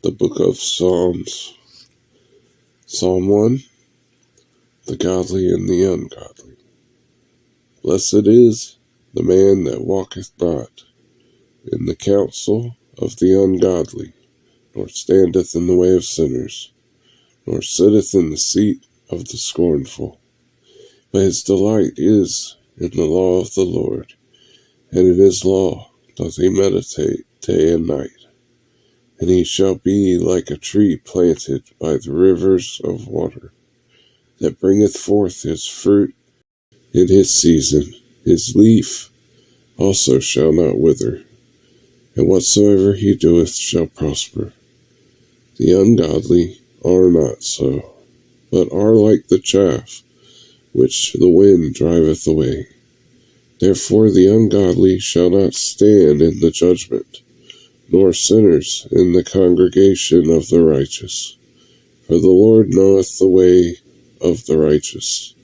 The Book of Psalms. Psalm 1. The godly and the ungodly. Blessed is the man that walketh not in the counsel of the ungodly, nor standeth in the way of sinners, nor sitteth in the seat of the scornful. But his delight is in the law of the Lord, and in his law doth he meditate day and night. And he shall be like a tree planted by the rivers of water, that bringeth forth his fruit in his season. His leaf also shall not wither, and whatsoever he doeth shall prosper. The ungodly are not so, but are like the chaff which the wind driveth away. Therefore the ungodly shall not stand in the judgment, nor sinners in the congregation of the righteous. For the Lord knoweth the way of the righteous,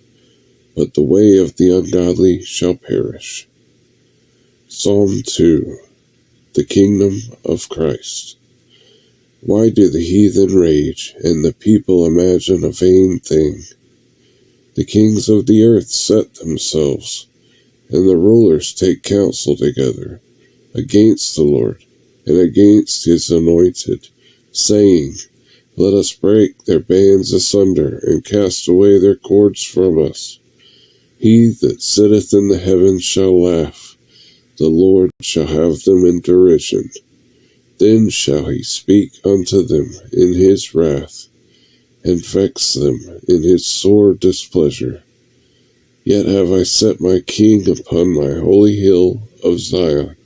but the way of the ungodly shall perish. Psalm 2. The Kingdom of Christ. Why do the heathen rage, and the people imagine a vain thing? The kings of the earth set themselves, and the rulers take counsel together against the Lord and against his anointed, saying, Let us break their bands asunder, and cast away their cords from us. He that sitteth in the heavens shall laugh, the Lord shall have them in derision. Then shall he speak unto them in his wrath, and vex them in his sore displeasure. Yet have I set my king upon my holy hill of Zion.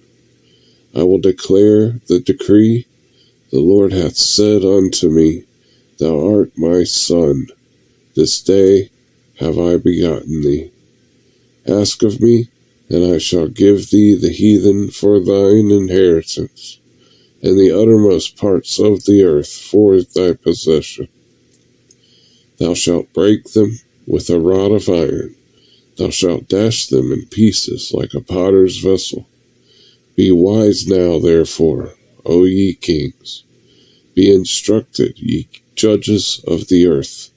I will declare the decree. The Lord hath said unto me, Thou art my son. This day have I begotten thee. Ask of me, and I shall give thee the heathen for thine inheritance, and the uttermost parts of the earth for thy possession. Thou shalt break them with a rod of iron. Thou shalt dash them in pieces like a potter's vessel. Be wise now, therefore, O ye kings. Be instructed, ye judges of the earth.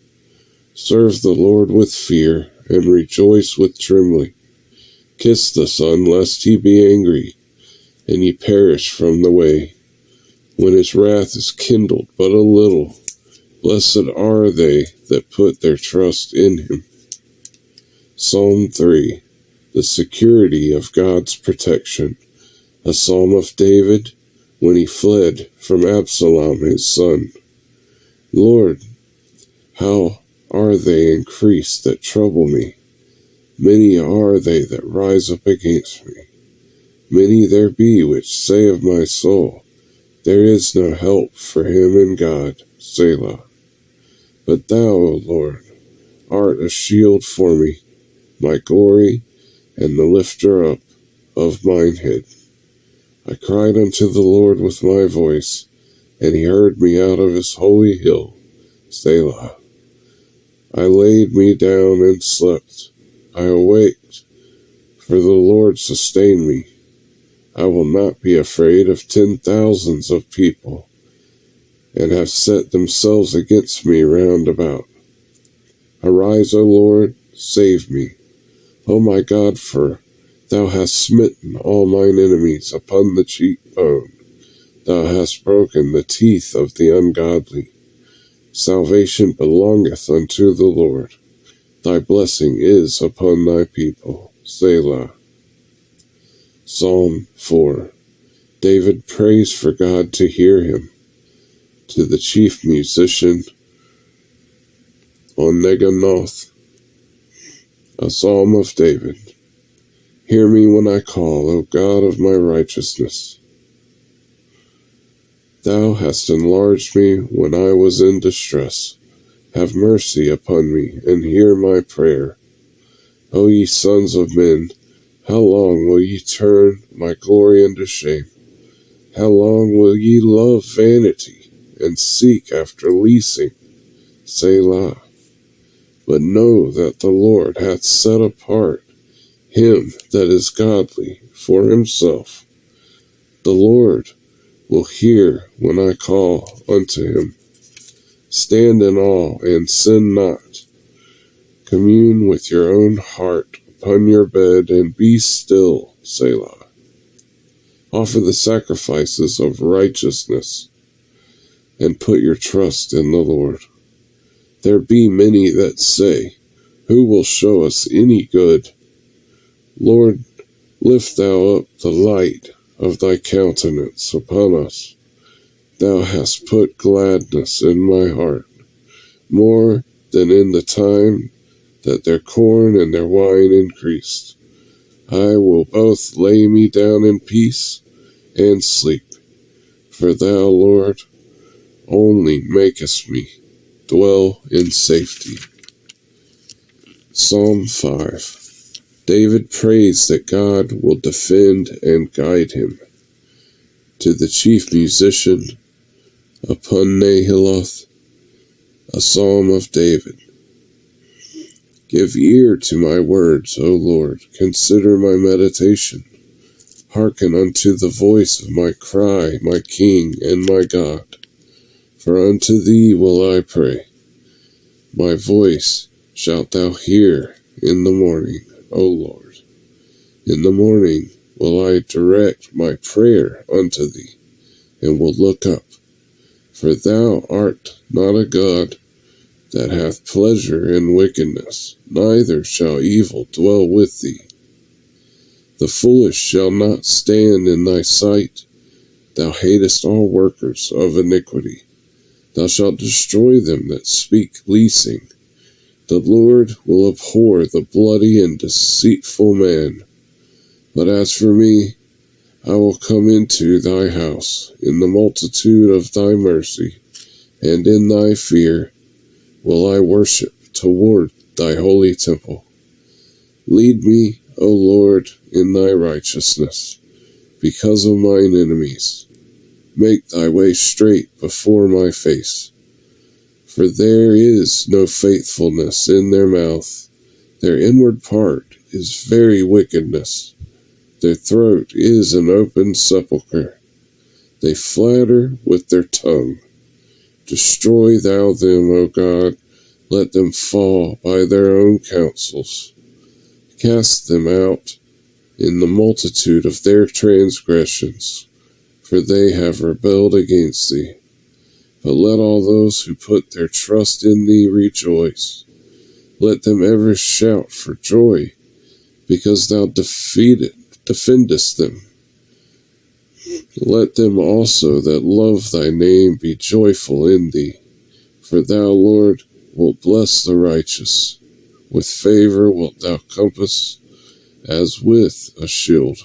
Serve the Lord with fear, and rejoice with trembling. Kiss the Son, lest he be angry, and ye perish from the way, when his wrath is kindled but a little. Blessed are they that put their trust in him. Psalm 3. The security of God's protection. A psalm of David when he fled from Absalom his son. Lord, how are they increased that trouble me? Many are they that rise up against me. Many there be which say of my soul, There is no help for him in God, Selah. But thou, O Lord, art a shield for me, my glory, and the lifter up of mine head. I cried unto the Lord with my voice, and he heard me out of his holy hill, Selah. I laid me down and slept. I awaked, for the Lord sustained me. I will not be afraid of 10,000s of people, and have set themselves against me round about. Arise, O Lord, save me. O my God, for thou hast smitten all mine enemies upon the cheekbone. Thou hast broken the teeth of the ungodly. Salvation belongeth unto the Lord. Thy blessing is upon thy people. Selah. Psalm 4. David prays for God to hear him. To the chief musician on Neganoth. A psalm of David. Hear me when I call, O God of my righteousness. Thou hast enlarged me when I was in distress. Have mercy upon me, and hear my prayer. O ye sons of men, how long will ye turn my glory into shame? How long will ye love vanity, and seek after leasing? Selah. But know that the Lord hath set apart him that is godly for himself. The Lord will hear when I call unto him. Stand in awe and sin not. Commune with your own heart upon your bed, and be still, Selah. Offer the sacrifices of righteousness, and put your trust in the Lord. There be many that say, who will show us any good? Lord, lift thou up the light of thy countenance upon us. Thou hast put gladness in my heart, more than in the time that their corn and their wine increased. I will both lay me down in peace and sleep, for thou, Lord, only makest me dwell in safety. Psalm 5. David prays that God will defend and guide him. To the chief musician, upon Nahiloth, a psalm of David. Give ear to my words, O Lord. Consider my meditation. Hearken unto the voice of my cry, my King and my God. For unto thee will I pray. My voice shalt thou hear in the morning, O Lord. In the morning will I direct my prayer unto thee, and will look up. For thou art not a God that hath pleasure in wickedness, neither shall evil dwell with thee. The foolish shall not stand in thy sight. Thou hatest all workers of iniquity. Thou shalt destroy them that speak leasing. The Lord will abhor the bloody and deceitful man. But as for me, I will come into thy house in the multitude of thy mercy, and in thy fear will I worship toward thy holy temple. Lead me, O Lord, in thy righteousness, because of mine enemies. Make thy way straight before my face. For there is no faithfulness in their mouth. Their inward part is very wickedness. Their throat is an open sepulchre. They flatter with their tongue. Destroy thou them, O God. Let them fall by their own counsels. Cast them out in the multitude of their transgressions, for they have rebelled against thee. But let all those who put their trust in thee rejoice. Let them ever shout for joy, because thou defendest them. Let them also that love thy name be joyful in thee. For thou, Lord, wilt bless the righteous. With favor wilt thou compass as with a shield.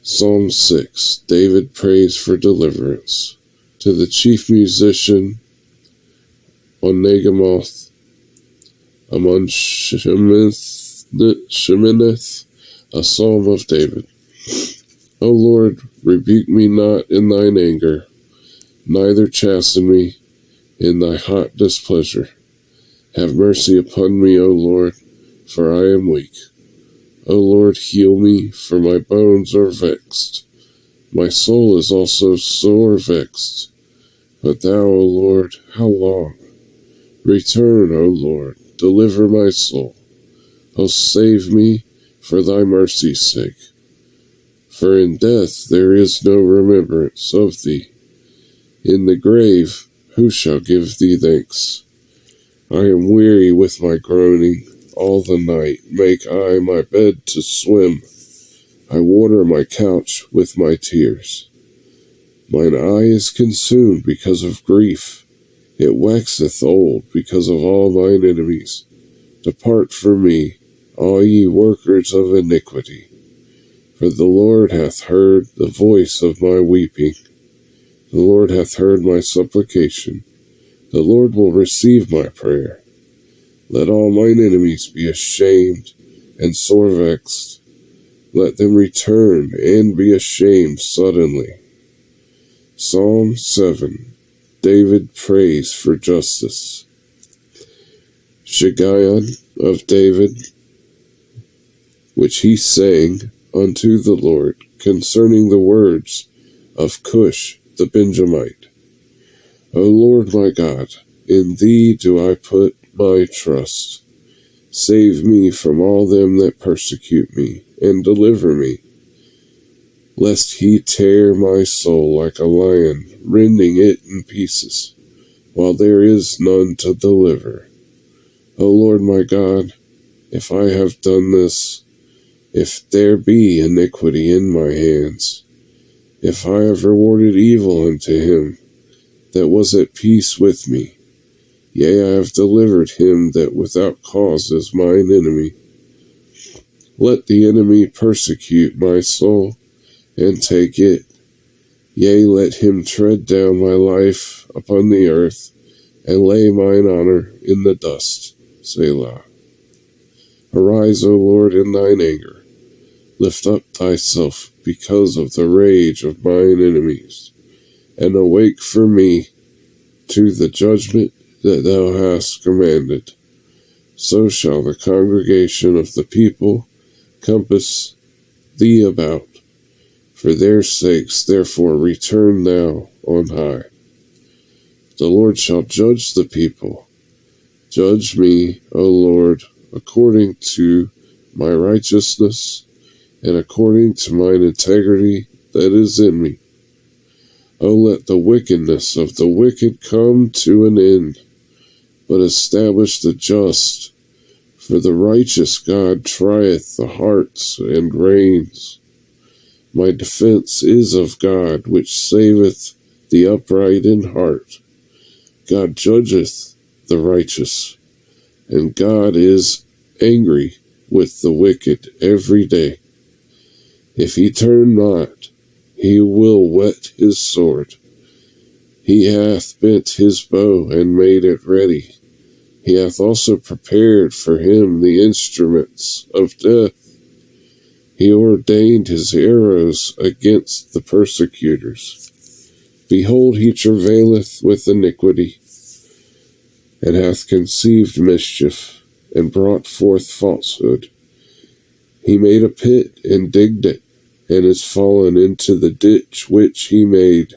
Psalm 6. David prays for deliverance. To the chief musician on Negamoth, among Sheminith, a psalm of David. O Lord, rebuke me not in thine anger, neither chasten me in thy hot displeasure. Have mercy upon me, O Lord, for I am weak. O Lord, heal me, for my bones are vexed. My soul is also sore vexed. But thou, O Lord, how long? Return, O Lord, deliver my soul. O save me for thy mercy's sake. For in death there is no remembrance of thee. In the grave who shall give thee thanks? I am weary with my groaning. All the night make I my bed to swim. I water my couch with my tears. Mine eye is consumed because of grief. It waxeth old because of all mine enemies. Depart from me, all ye workers of iniquity. For the Lord hath heard the voice of my weeping. The Lord hath heard my supplication. The Lord will receive my prayer. Let all mine enemies be ashamed and sore vexed. Let them return and be ashamed suddenly. Psalm 7. David prays for justice. Shiggaion of David, which he sang unto the Lord concerning the words of Cush the Benjamite. O Lord my God, in thee do I put my trust. Save me from all them that persecute me, and deliver me, lest he tear my soul like a lion, rending it in pieces, while there is none to deliver. O Lord my God, if I have done this, if there be iniquity in my hands, if I have rewarded evil unto him that was at peace with me, yea, I have delivered him that without cause is mine enemy. Let the enemy persecute my soul, and take it. Yea, let him tread down my life upon the earth, and lay mine honor in the dust. Selah. Arise, O Lord, in thine anger. Lift up thyself because of the rage of mine enemies, and awake for me to the judgment that thou hast commanded. So shall the congregation of the people compass thee about. For their sakes, therefore, return thou on high. The Lord shall judge the people. Judge me, O Lord, according to my righteousness, and according to mine integrity that is in me. O let the wickedness of the wicked come to an end, but establish the just. For the righteous God trieth the hearts and reins. My defense is of God, which saveth the upright in heart. God judgeth the righteous, and God is angry with the wicked every day. If he turn not, he will whet his sword. He hath bent his bow and made it ready. He hath also prepared for him the instruments of death. He ordained his arrows against the persecutors. Behold, he travaileth with iniquity, and hath conceived mischief, and brought forth falsehood. He made a pit, and digged it, and is fallen into the ditch which he made.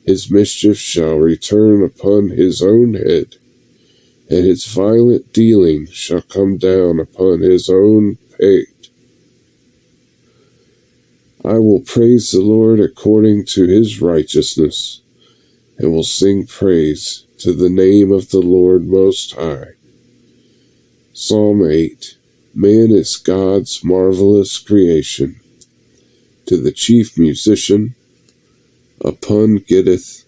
His mischief shall return upon his own head, and his violent dealing shall come down upon his own pate. I will praise the Lord according to his righteousness, and will sing praise to the name of the Lord Most High. Psalm 8. Man is God's marvelous creation. To the chief musician, upon Gittith,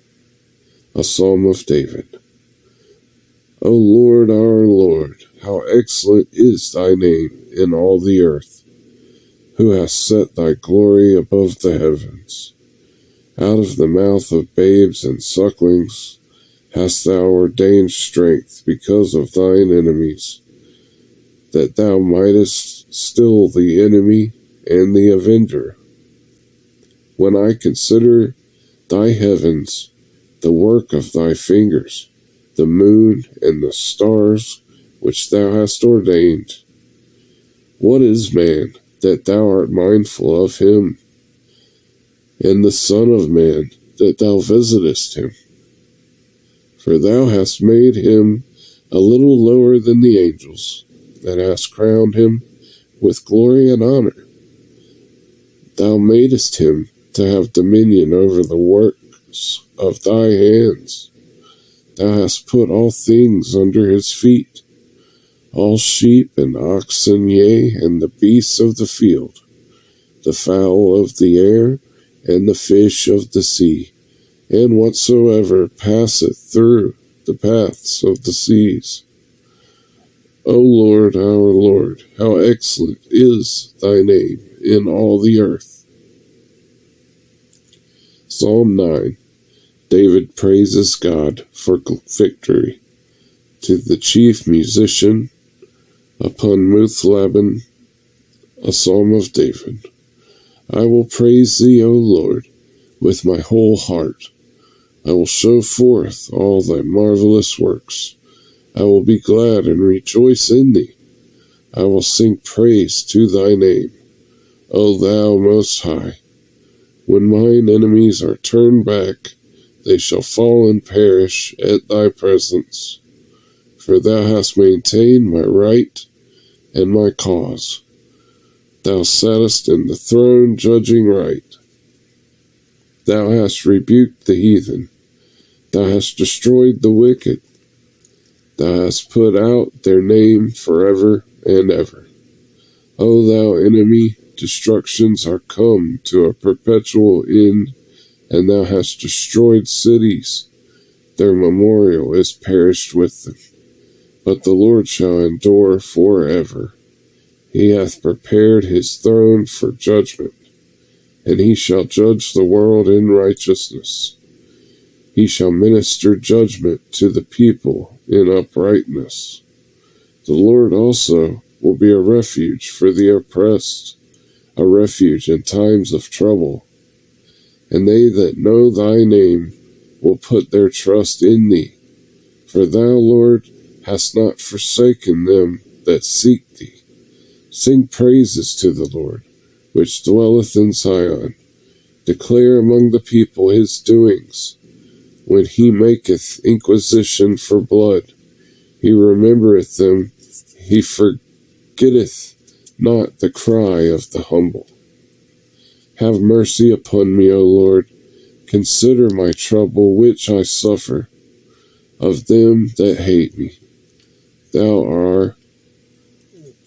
a psalm of David. O Lord, our Lord, how excellent is thy name in all the earth, who hast set thy glory above the heavens. Out of the mouth of babes and sucklings hast thou ordained strength because of thine enemies, that thou mightest still the enemy and the avenger. When I consider thy heavens, the work of thy fingers, the moon and the stars which thou hast ordained. What is man, that thou art mindful of him, and the Son of Man, that thou visitest him? For thou hast made him a little lower than the angels, and hast crowned him with glory and honor. Thou madest him to have dominion over the works of thy hands. Thou hast put all things under his feet, all sheep and oxen, yea, and the beasts of the field, the fowl of the air, and the fish of the sea, and whatsoever passeth through the paths of the seas. O Lord, our Lord, how excellent is thy name in all the earth. Psalm 9. David praises God for victory. To the chief musician, upon Muth-labben, a psalm of David. I will praise thee, O Lord, with my whole heart. I will show forth all thy marvelous works. I will be glad and rejoice in thee. I will sing praise to thy name. O thou Most High. When mine enemies are turned back, they shall fall and perish at thy presence. For thou hast maintained my right and my cause. Thou sattest in the throne judging right. Thou hast rebuked the heathen. Thou hast destroyed the wicked. Thou hast put out their name forever and ever. O thou enemy, destructions are come to a perpetual end, and thou hast destroyed cities. Their memorial is perished with them. But the Lord shall endure forever. He hath prepared his throne for judgment, and he shall judge the world in righteousness. He shall minister judgment to the people in uprightness. The Lord also will be a refuge for the oppressed, a refuge in times of trouble. And they that know thy name will put their trust in thee. For thou, Lord, hast not forsaken them that seek thee. Sing praises to the Lord, which dwelleth in Zion. Declare among the people his doings. When he maketh inquisition for blood, he remembereth them. He forgetteth not the cry of the humble. Have mercy upon me, O Lord. Consider my trouble which I suffer of them that hate me. Thou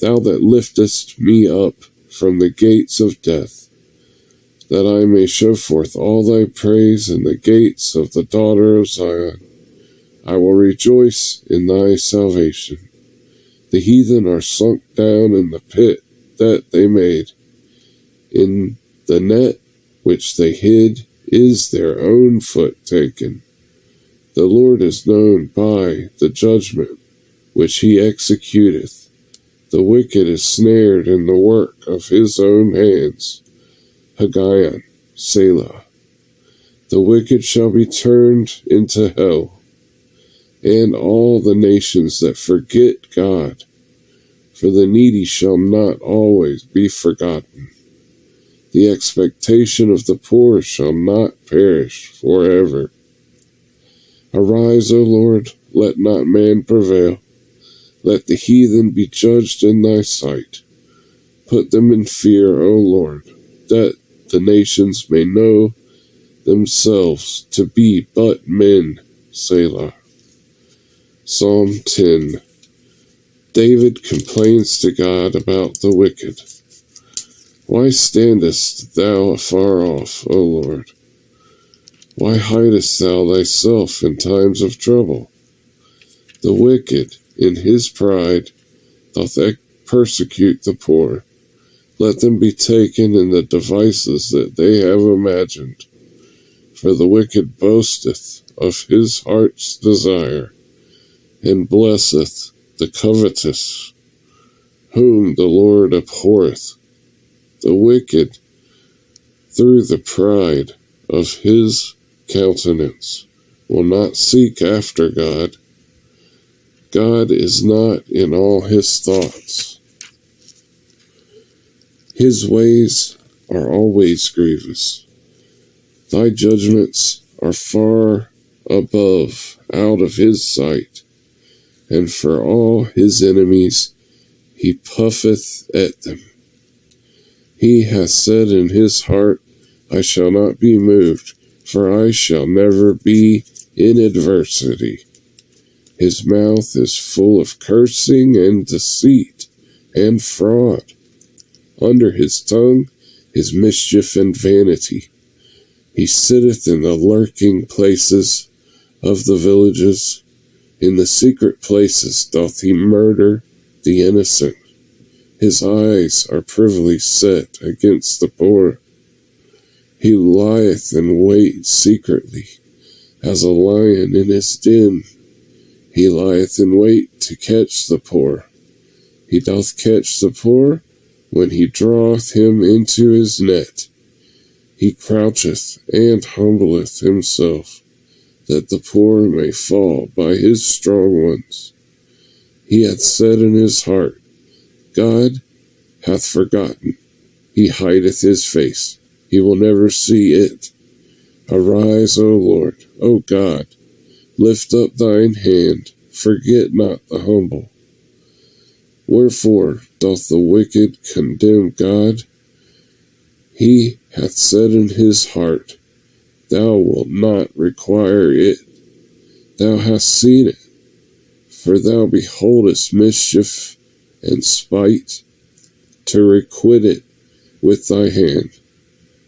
that liftest me up from the gates of death, that I may show forth all thy praise in the gates of the daughter of Zion. I will rejoice in thy salvation. The heathen are sunk down in the pit that they made. In the net which they hid is their own foot taken. The Lord is known by the judgment which he executeth. The wicked is snared in the work of his own hands. Haggayon, Selah. The wicked shall be turned into hell, and all the nations that forget God. For the needy shall not always be forgotten. The expectation of the poor shall not perish forever. Arise, O Lord, let not man prevail. Let the heathen be judged in thy sight. Put them in fear, O Lord, that the nations may know themselves to be but men. Selah. Psalm 10. David complains to God about the wicked. Why standest thou afar off, O Lord? Why hidest thou thyself in times of trouble? The wicked, in his pride, doth persecute the poor. Let them be taken in the devices that they have imagined. For the wicked boasteth of his heart's desire, and blesseth the covetous, whom the Lord abhorreth. The wicked, through the pride of his countenance, will not seek after God. God is not in all his thoughts. His ways are always grievous. Thy judgments are far above, out of his sight, and for all his enemies he puffeth at them. He hath said in his heart, I shall not be moved, for I shall never be in adversity. His mouth is full of cursing and deceit and fraud. Under his tongue is mischief and vanity. He sitteth in the lurking places of the villages. In the secret places doth he murder the innocent. His eyes are privily set against the poor. He lieth in wait secretly, as a lion in his den. He lieth in wait to catch the poor. He doth catch the poor when he draweth him into his net. He croucheth and humbleth himself, that the poor may fall by his strong ones. He hath said in his heart, God hath forgotten. He hideth his face. He will never see it. Arise, O Lord, O God. Lift up thine hand. Forget not the humble. Wherefore doth the wicked condemn God? He hath said in his heart, Thou wilt not require it. Thou hast seen it, for thou beholdest mischief and spite, to requite it with thy hand.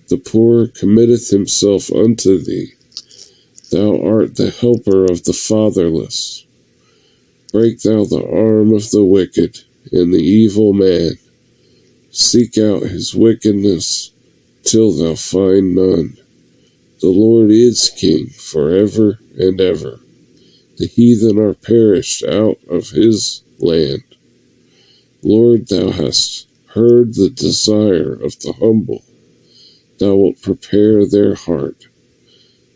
The poor committeth himself unto thee. Thou art the helper of the fatherless. Break thou the arm of the wicked and the evil man. Seek out his wickedness till thou find none. The Lord is king forever and ever. The heathen are perished out of his land. Lord, thou hast heard the desire of the humble. Thou wilt prepare their heart.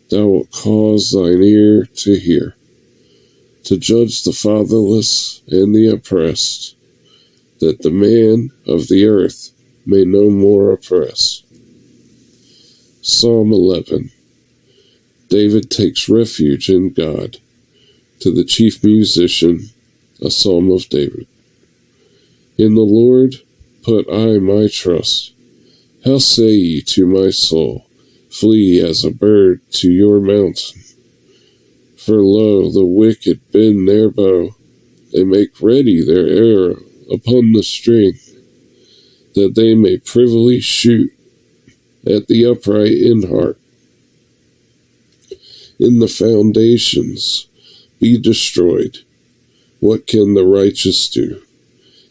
Thou wilt cause thine ear to hear, to judge the fatherless and the oppressed, that the man of the earth may no more oppress. Psalm 11. David takes refuge in God. To the chief musician, a psalm of David. In the Lord put I my trust. How say ye to my soul, Flee as a bird to your mountain? For lo, the wicked bend their bow, they make ready their arrow upon the string, that they may privily shoot at the upright in heart. In the foundations be destroyed. What can the righteous do?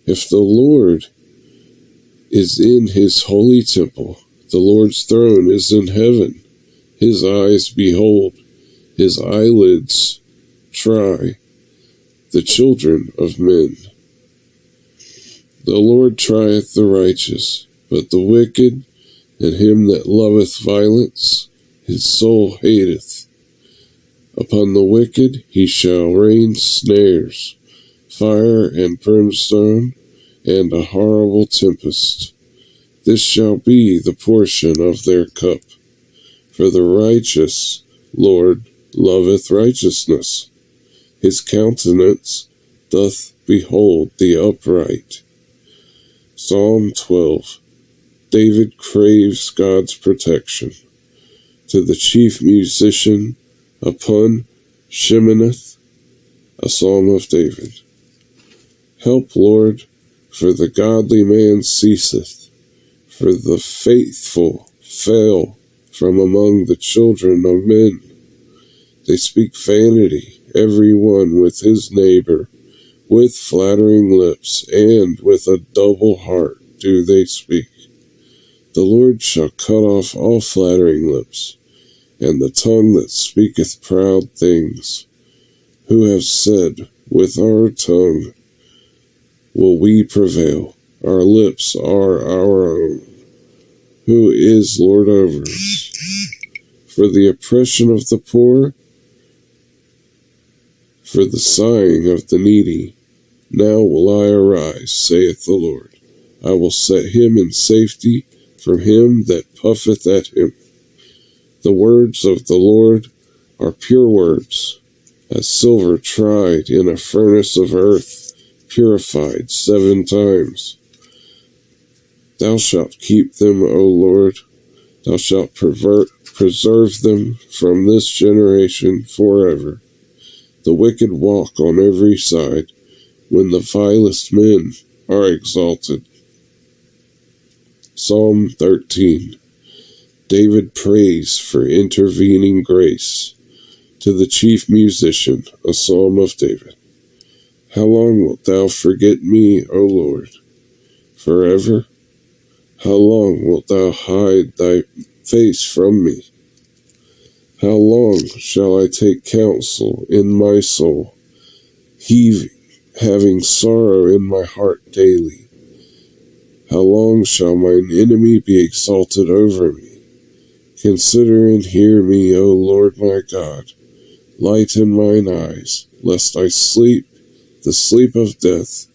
If the Lord is in his holy temple, the Lord's throne is in heaven. His eyes behold, his eyelids try the children of men. The Lord trieth the righteous, but the wicked and him that loveth violence, his soul hateth. Upon the wicked he shall rain snares, fire and brimstone, and a horrible tempest. This shall be the portion of their cup. For the righteous Lord loveth righteousness. His countenance doth behold the upright. Psalm 12. David craves God's protection. To the chief musician, upon Sheminith, a psalm of David. Help, Lord, for the godly man ceaseth, for the faithful fail from among the children of men. They speak vanity, every one with his neighbor, with flattering lips, and with a double heart do they speak. The Lord shall cut off all flattering lips, and the tongue that speaketh proud things, who have said, With our tongue will we prevail, our lips are our own. Who is Lord over us? For the oppression of the poor, for the sighing of the needy, now will I arise, saith the Lord. I will set him in safety from him that puffeth at him. The words of the Lord are pure words, as silver tried in a furnace of earth, purified 7 times. Thou shalt keep them, O Lord. Thou shalt preserve them from this generation forever. The wicked walk on every side, when the vilest men are exalted. Psalm 13. David prays for intervening grace. To the chief musician, a psalm of David. How long wilt thou forget me, O Lord? Forever? How long wilt thou hide thy face from me? How long shall I take counsel in my soul, having sorrow in my heart daily? How long shall mine enemy be exalted over me? Consider and hear me, O Lord my God. Lighten mine eyes, lest I sleep the sleep of death,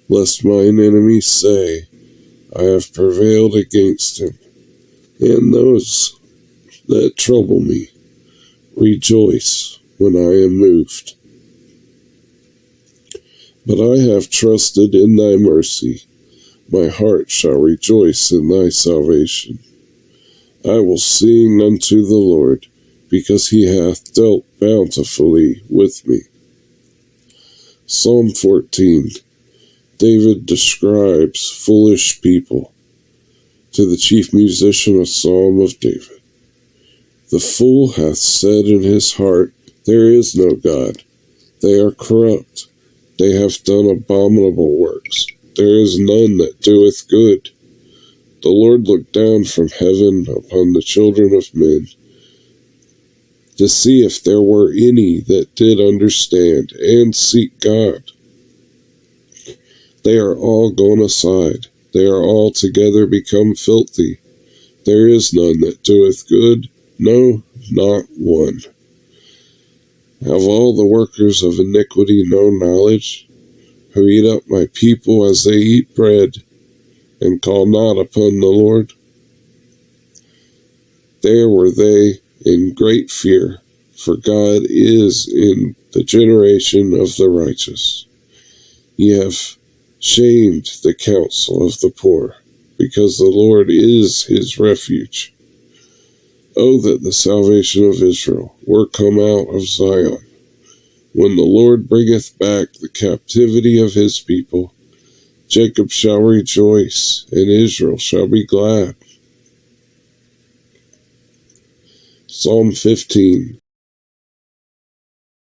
lest mine enemies say, I have prevailed against him, and those that trouble me rejoice when I am moved. But I have trusted in thy mercy. My heart shall rejoice in thy salvation. I will sing unto the Lord, because he hath dealt bountifully with me. Psalm 14. David describes foolish people. To the chief musician, a psalm of David. The fool hath said in his heart, there is no God. They are corrupt. They have done abominable works. There is none that doeth good. The Lord looked down from heaven upon the children of men, to see if there were any that did understand and seek God. They are all gone aside. They are all together become filthy. There is none that doeth good, no, not one. Have all the workers of iniquity no knowledge, who eat up my people as they eat bread, and call not upon the Lord? There were they in great fear, for God is in the generation of the righteous. Ye have shamed the counsel of the poor, because the Lord is his refuge. Oh, that the salvation of Israel were come out of Zion, when the Lord bringeth back the captivity of his people. Jacob shall rejoice, and Israel shall be glad. Psalm 15.